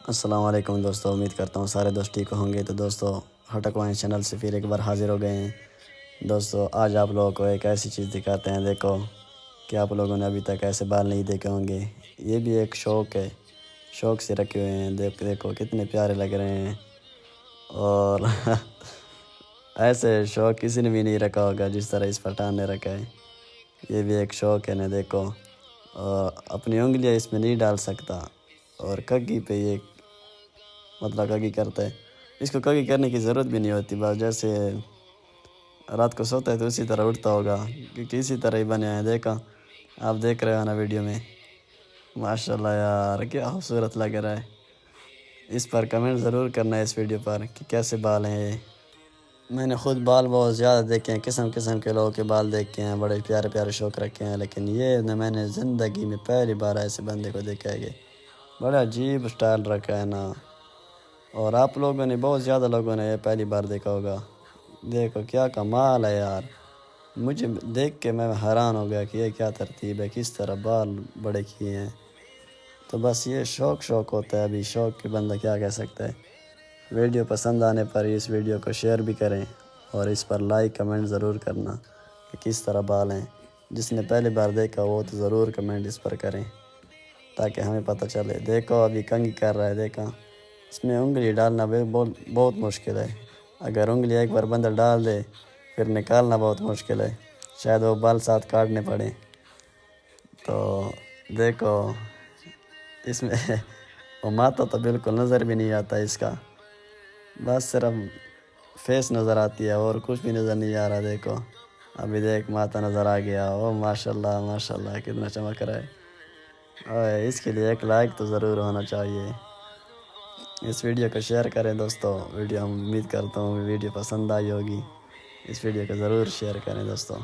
السلام علیکم دوستو، امید کرتا ہوں سارے دوست ٹھیک ہوں گے۔ تو دوستو ہٹک وائن چینل سے پھر ایک بار حاضر ہو گئے ہیں۔ دوستو آج آپ لوگوں کو ایک ایسی چیز دکھاتے ہیں، دیکھو کہ آپ لوگوں نے ابھی تک ایسے بال نہیں دیکھے ہوں گے۔ یہ بھی ایک شوق ہے، شوق سے رکھے ہوئے ہیں۔ دیکھو کتنے پیارے لگ رہے ہیں، اور ایسے شوق کسی نے بھی نہیں رکھا ہوگا جس طرح اس پٹھان نے رکھا ہے۔ یہ بھی ایک شوق ہے نا، دیکھو، اور اپنی انگلیاں اس میں نہیں ڈال سکتا، اور کگی پہ یہ مطلب کگی کرتا ہے۔ اس کو کگی کرنے کی ضرورت بھی نہیں ہوتی، بس جیسے رات کو سوتا ہے تو اسی طرح اٹھتا ہوگا، کیونکہ اسی طرح ہی بنے ہیں۔ دیکھا آپ دیکھ رہے ہو نا ویڈیو میں، ماشاءاللہ یار کیا خوبصورت لگ رہا ہے۔ اس پر کمنٹ ضرور کرنا ہے اس ویڈیو پر کہ کیسے بال ہیں یہ۔ میں نے خود بال بہت زیادہ دیکھے ہیں، قسم قسم کے لوگوں کے بال دیکھے ہیں، بڑے پیارے پیارے شوق رکھے ہیں، لیکن یہ میں نے زندگی میں پہلی بار ایسے بندے کو دیکھا ہے کہ بڑا عجیب سٹائل رکھا ہے نا۔ اور آپ لوگوں نے بہت زیادہ لوگوں نے یہ پہلی بار دیکھا ہوگا۔ دیکھو کیا کمال ہے یار، مجھے دیکھ کے میں حیران ہو گیا کہ یہ کیا ترتیب ہے، کس طرح بال بڑے کیے ہیں۔ تو بس یہ شوق ہوتا ہے، ابھی شوق کے بندہ کیا کہہ سکتا ہے۔ ویڈیو پسند آنے پر اس ویڈیو کو شیئر بھی کریں، اور اس پر لائک کمنٹ ضرور کرنا کہ کس طرح بال ہیں۔ جس نے پہلی بار دیکھا وہ تو ضرور کمنٹ اس پر کریں تاکہ ہمیں پتہ چلے۔ دیکھو ابھی کنگھی کر رہا ہے، دیکھا اس میں انگلی ڈالنا بہت مشکل ہے۔ اگر انگلی ایک بار بندہ ڈال دے پھر نکالنا بہت مشکل ہے، شاید وہ بال ساتھ کاٹنے پڑیں۔ تو دیکھو اس میں وہ ماتھا تو بالکل نظر بھی نہیں آتا اس کا، بس صرف فیس نظر آتی ہے اور کچھ بھی نظر نہیں آ رہا۔ دیکھو ابھی دیکھ ماتھا نظر آ گیا، او ماشاءاللہ ماشاءاللہ کتنا چمک رہا ہے۔ اس کے لیے ایک لائک تو ضرور ہونا چاہیے۔ اس ویڈیو کو شیئر کریں دوستو، امید کرتا ہوں ویڈیو پسند آئی ہوگی۔ اس ویڈیو کو ضرور شیئر کریں دوستو۔